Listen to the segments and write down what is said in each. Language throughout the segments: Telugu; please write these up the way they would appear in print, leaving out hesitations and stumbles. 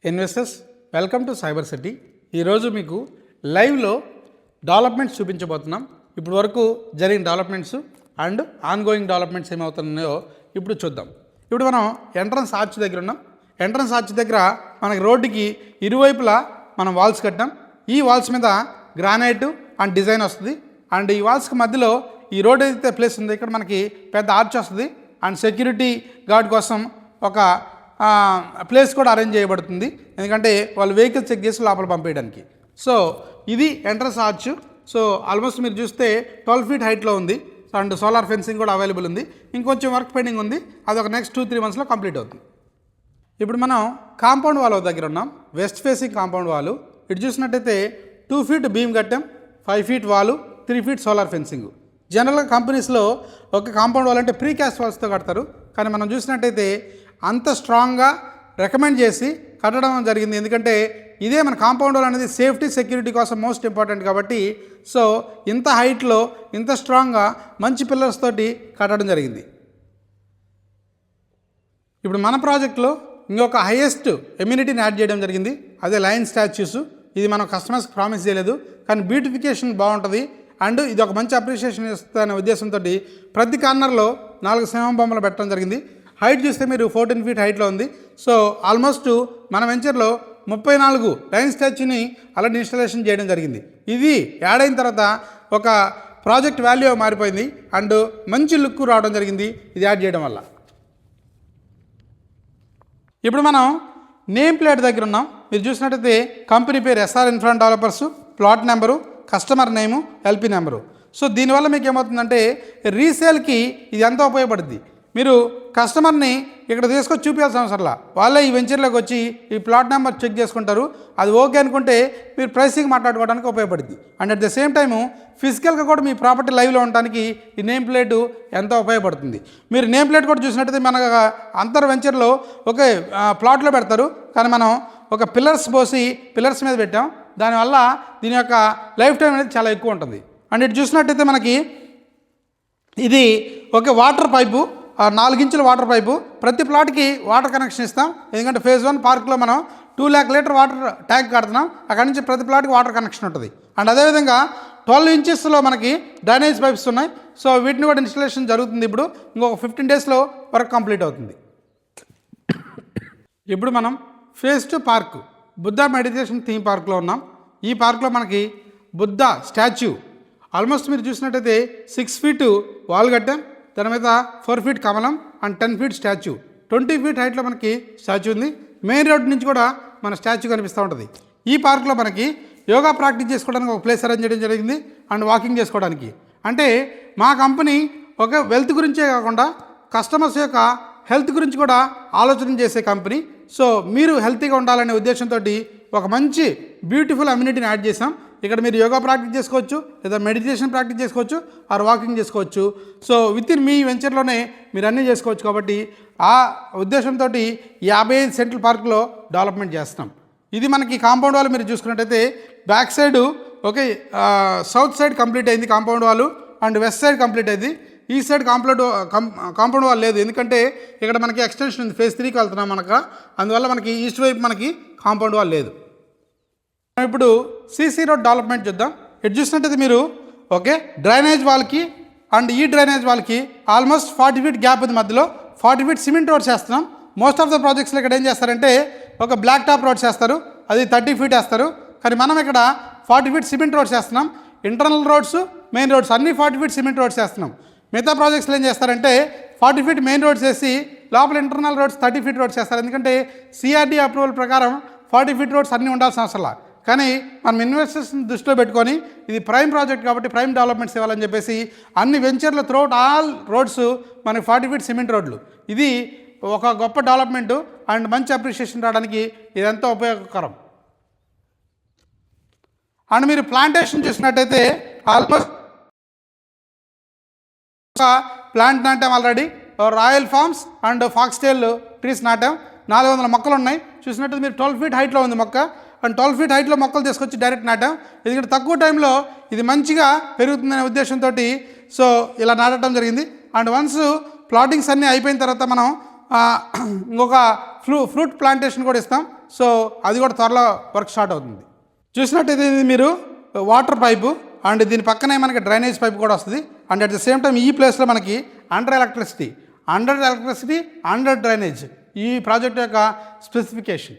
Investors welcome to cyber city. ఈరోజు మీకు లైవ్లో డెవలప్మెంట్స్ చూపించబోతున్నాం. ఇప్పుడు వరకు జరిగిన డెవలప్మెంట్స్ అండ్ ఆన్గోయింగ్ డెవలప్మెంట్స్ ఏమవుతున్నాయో ఇప్పుడు చూద్దాం. ఇప్పుడు మనం ఎంట్రన్స్ ఆర్చ్ దగ్గర ఉన్నాం. ఎంట్రన్స్ ఆర్చ్ దగ్గర మనకి రోడ్డుకి ఇరువైపులా మనం వాల్స్ కట్టాం. ఈ వాల్స్ మీద గ్రానైట్ అండ్ డిజైన్ వస్తుంది. అండ్ ఈ వాల్స్కి మధ్యలో ఈ రోడ్ ఏదైతే ప్లేస్ ఉందో ఇక్కడ మనకి పెద్ద ఆర్చ్ వస్తుంది. అండ్ సెక్యూరిటీ గార్డ్ కోసం ఒక ప్లేస్ కూడా అరేంజ్ చేయబడుతుంది, ఎందుకంటే వాళ్ళు వెహికల్ చెక్ చేసి లోపల పంపేయడానికి. సో ఇది ఎంట్రన్స్ ఆర్చ్. సో ఆల్మోస్ట్ మీరు చూస్తే 12 feet హైట్లో ఉంది. అండ్ సోలార్ ఫెన్సింగ్ కూడా అవైలబుల్ ఉంది. ఇంకొంచెం వర్క్ పెండింగ్ ఉంది, అది ఒక నెక్స్ట్ 2-3 monthsలో కంప్లీట్ అవుతుంది. ఇప్పుడు మనం కాంపౌండ్ వాల్ దగ్గర ఉన్నాం. West facing compound wall. ఇటు చూసినట్టయితే 2 feet బీమ్ కట్టాం, 5 feet wall, 3 feet solar fencing. జనరల్గా కంపెనీస్లో ఒక కాంపౌండ్ వాల్ అంటే ప్రీకాస్ట్ వాల్స్తో కడతారు, కానీ మనం చూసినట్టయితే అంత స్ట్రాంగ్గా రికమెండ్ చేసి కట్టడం జరిగింది. ఎందుకంటే ఇదే మన కాంపౌండ్ వాల్ అనేది సేఫ్టీ సెక్యూరిటీ కోసం మోస్ట్ ఇంపార్టెంట్ కాబట్టి, సో ఇంత హైట్లో ఇంత స్ట్రాంగ్గా మంచి పిల్లర్స్ తోటి కట్టడం జరిగింది. ఇప్పుడు మన ప్రాజెక్ట్లో ఇంకొక హైయెస్ట్ ఎమ్యూనిటీని యాడ్ చేయడం జరిగింది, అదే లయన్ స్టాచ్యూస్. ఇది మనం కస్టమర్స్కి ప్రామిస్ చేయలేదు, కానీ బ్యూటిఫికేషన్ బాగుంటుంది అండ్ ఇది ఒక మంచి అప్రిషియేషన్ ఇస్తుందనే ఉద్దేశంతో ప్రతి కార్నర్లో 4 సింహం బొమ్మలు పెట్టడం జరిగింది. హైట్ చూస్తే మీరు 14 feet హైట్లో ఉంది. సో ఆల్మోస్ట్ మన వెంచర్లో 34 లయన్ స్టాచ్యూని అలాంటి ఇన్స్టాలేషన్ చేయడం జరిగింది. ఇది యాడ్ అయిన తర్వాత ఒక ప్రాజెక్ట్ వాల్యూ మారిపోయింది అండ్ మంచి లుక్ రావడం జరిగింది ఇది యాడ్ చేయడం వల్ల. ఇప్పుడు మనం నేమ్ ప్లేట్ దగ్గర ఉన్నాం. మీరు చూసినట్టయితే కంపెనీ పేరు SR infra developers, plot number, customer name, LP number. So దీనివల్ల మీకు ఏమవుతుందంటే రీసేల్కి ఇది ఎంతో ఉపయోగపడుతుంది. మీరు కస్టమర్ని ఇక్కడ తీసుకొచ్చి చూపించాల్సిన అవసరంలా, వాళ్ళే ఈ వెంచర్లోకి వచ్చి ఈ ప్లాట్ నెంబర్ చెక్ చేసుకుంటారు. అది ఓకే అనుకుంటే మీరు ప్రైసింగ్ మాట్లాడుకోవడానికి ఉపయోగపడుతుంది. And at the same time ఫిజికల్గా కూడా మీ ప్రాపర్టీ లైవ్లో ఉండడానికి ఈ నేమ్ ప్లేటు ఎంతో ఉపయోగపడుతుంది. మీరు నేమ్ ప్లేట్ కూడా చూసినట్టయితే మన అంతర్ వెంచర్లో ఒకే ప్లాట్లో పెడతారు, కానీ మనం ఒక పిల్లర్స్ పోసి పిల్లర్స్ మీద పెట్టాం. దానివల్ల దీని యొక్క లైఫ్ టైం అనేది చాలా ఎక్కువ ఉంటుంది. అండ్ ఇటు చూసినట్టయితే మనకి ఇది ఒక water pipe, 4 inches water pipe. ప్రతి ప్లాట్కి వాటర్ కనెక్షన్ ఇస్తాం, ఎందుకంటే ఫేజ్ 1 పార్క్లో మనం 2 lakh లీటర్ వాటర్ ట్యాంక్ కడుతున్నాం. అక్కడి నుంచి ప్రతి ప్లాట్కి వాటర్ కనెక్షన్ ఉంటుంది. అండ్ అదేవిధంగా 12 inchesలో మనకి డ్రైనేజ్ పైప్స్ ఉన్నాయి. సో వీటిని కూడా ఇన్స్టాలేషన్ జరుగుతుంది. ఇప్పుడు ఇంకొక 15 daysలో వర్క్ కంప్లీట్ అవుతుంది. ఇప్పుడు మనం phase 2 park Buddha meditation theme పార్క్లో ఉన్నాం. ఈ పార్క్లో మనకి బుద్ధ స్టాచ్యూ ఆల్మోస్ట్ మీరు చూసినట్టయితే 6 feet వాల్ కట్టాం, దాని మీద 4 feet కమలం అండ్ 10 feet స్టాచ్యూ. 20 feet హైట్లో మనకి స్టాచ్యూ ఉంది. మెయిన్ రోడ్ నుంచి కూడా మన స్టాచ్యూ కనిపిస్తూ ఉంటుంది. ఈ పార్క్లో మనకి యోగా ప్రాక్టీస్ చేసుకోవడానికి ఒక ప్లేస్ అరేంజ్ చేయడం జరిగింది అండ్ వాకింగ్ చేసుకోవడానికి. అంటే మా కంపెనీ ఒక వెల్త్ గురించే కాకుండా కస్టమర్స్ యొక్క హెల్త్ గురించి కూడా ఆలోచన చేసే కంపెనీ. సో మీరు హెల్తీగా ఉండాలనే ఉద్దేశంతో ఒక మంచి బ్యూటిఫుల్ అమ్యూనిటీని యాడ్ చేసాం. ఇక్కడ మీరు యోగా ప్రాక్టీస్ చేసుకోవచ్చు, లేదా మెడిటేషన్ ప్రాక్టీస్ చేసుకోవచ్చు, ఆర్ వాకింగ్ చేసుకోవచ్చు. సో విత్ ఇన్ మీ వెంచర్లోనే మీరు అన్నీ చేసుకోవచ్చు. కాబట్టి ఆ ఉద్దేశంతో 55 సెంట్రల్ పార్క్లో డెవలప్మెంట్ చేస్తున్నాం. ఇది మనకి కాంపౌండ్ వాల్ మీరు చూసుకున్నట్టయితే back side okay, south side complete అయింది compound wall and west side complete అయింది. ఈ సైడ్ కాంపౌండ్ వాల్ లేదు, ఎందుకంటే ఇక్కడ మనకి ఎక్స్టెన్షన్ ఉంది, ఫేజ్ 3కి వెళ్తున్నాం మనకు. అందువల్ల మనకి ఈస్ట్ వైపు మనకి కాంపౌండ్ వాల్ లేదు. ఇప్పుడు సీసీ రోడ్ డెవలప్మెంట్ చూద్దాం. ఇటు చూసినట్టయితే మీరు ఓకే డ్రైనేజ్ వాల్కి అండ్ ఈ డ్రైనేజ్ వాల్కి ఆల్మోస్ట్ 40 feet గ్యాప్ ఉంది మధ్యలో. 40 feet సిమెంట్ రోడ్స్ వేస్తున్నాం. మోస్ట్ ఆఫ్ ద ప్రాజెక్ట్స్లో ఇక్కడ ఏం చేస్తారంటే ఒక బ్లాక్ టాప్ రోడ్స్ వేస్తారు, అది 30 feet వేస్తారు. కానీ మనం ఇక్కడ 40 feet సిమెంట్ రోడ్స్ వేస్తున్నాం. ఇంటర్నల్ రోడ్స్, మెయిన్ రోడ్స్ అన్నీ 40 feet సిమెంట్ రోడ్స్ వేస్తున్నాం. మిగతా ప్రాజెక్ట్స్లో ఏం చేస్తారంటే 40 feet మెయిన్ రోడ్స్ వేసి లోపల ఇంటర్నల్ రోడ్స్ 30 feet రోడ్స్ వేస్తారు. ఎందుకంటే సిఆర్డీ అప్రూవల్ ప్రకారం 40 feet రోడ్స్ అన్నీ ఉండాల్సిన అవసరం. కానీ మనం ఇన్వెస్టర్స్ని దృష్టిలో పెట్టుకొని ఇది ప్రైమ్ ప్రాజెక్ట్ కాబట్టి ప్రైమ్ డెవలప్మెంట్స్ ఇవ్వాలని చెప్పేసి అన్ని వెంచర్లు త్రూఅవుట్ ఆల్ రోడ్స్ మనకి 40 feet సిమెంట్ రోడ్లు. ఇది ఒక గొప్ప డెవలప్మెంటు అండ్ మంచి అప్రిషియేషన్ రావడానికి ఇదంతా ఉపయోగకరం. అండ్ మీరు ప్లాంటేషన్ చూసినట్టయితే ఆల్మోస్ట్ ప్లాంట్ నాటాం already. Royal farms and foxtail trees నాటాం. 400 మొక్కలు ఉన్నాయి. చూసినట్టయితే మీరు 12 feet హైట్లో ఉంది మొక్క అండ్ 12 feet హైట్లో మొక్కలు తీసుకొచ్చి డైరెక్ట్ నాటాం. ఎందుకంటే తక్కువ టైంలో ఇది మంచిగా పెరుగుతుందనే ఉద్దేశంతో సో ఇలా నాటడం జరిగింది. అండ్ వన్స్ ప్లాటింగ్స్ అన్నీ అయిపోయిన తర్వాత మనం ఇంకొక ఫ్రూట్ ప్లాంటేషన్ కూడా ఇస్తాం. సో అది కూడా త్వరలో వర్క్ స్టార్ట్ అవుతుంది. చూసినట్టయితే ఇది మీరు వాటర్ పైపు అండ్ దీని పక్కనే మనకి డ్రైనేజ్ పైప్ కూడా వస్తుంది. And at the same time ఈ ప్లేస్లో మనకి అండర్ ఎలక్ట్రిసిటీ, అండర్ డ్రైనేజ్ ఈ ప్రాజెక్ట్ యొక్క స్పెసిఫికేషన్.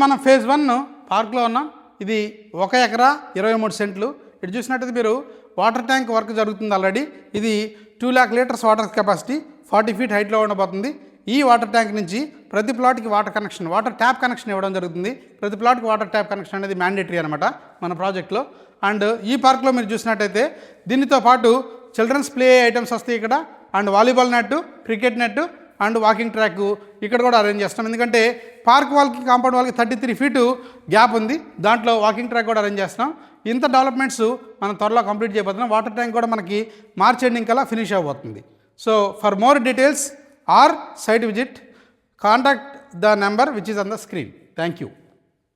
మనం ఫేజ్ 1 పార్క్లో ఉన్నాం. ఇది 1 ఎకరా 23 సెంట్లు. ఇటు చూసినట్టయితే మీరు వాటర్ ట్యాంక్ వర్క్ జరుగుతుంది ఆల్రెడీ. ఇది 2 lakh litres water capacity 40 feet హైట్లో ఉండబోతుంది. ఈ వాటర్ ట్యాంక్ నుంచి ప్రతి ప్లాట్కి వాటర్ ట్యాప్ కనెక్షన్ ఇవ్వడం జరుగుతుంది. ప్రతి ప్లాట్కి వాటర్ ట్యాప్ కనెక్షన్ అనేది మ్యాండేటరీ అనమాట మన ప్రాజెక్ట్లో. అండ్ ఈ పార్క్లో మీరు చూసినట్టయితే దీనితో పాటు చిల్డ్రన్స్ ప్లే ఐటమ్స్ వస్తాయి ఇక్కడ. And volleyball net, cricket net and walking track ఇక్కడ కూడా అరేంజ్ చేస్తాం. ఎందుకంటే పార్క్ వాళ్ళకి కాంపౌండ్ వాళ్ళకి 33 feet గ్యాప్ ఉంది. దాంట్లో వాకింగ్ ట్రాక్ కూడా అరేంజ్ చేస్తాం. ఇంత డెవలప్మెంట్స్ మనం త్వరలో కంప్లీట్ చేయబోతున్నాం. వాటర్ ట్యాంక్ కూడా మనకి మార్చ్ ఎండింగ్ కల్లా ఫినిష్ అవబోతుంది. So for more details or site visit, contact the number which is on the screen. Thank you.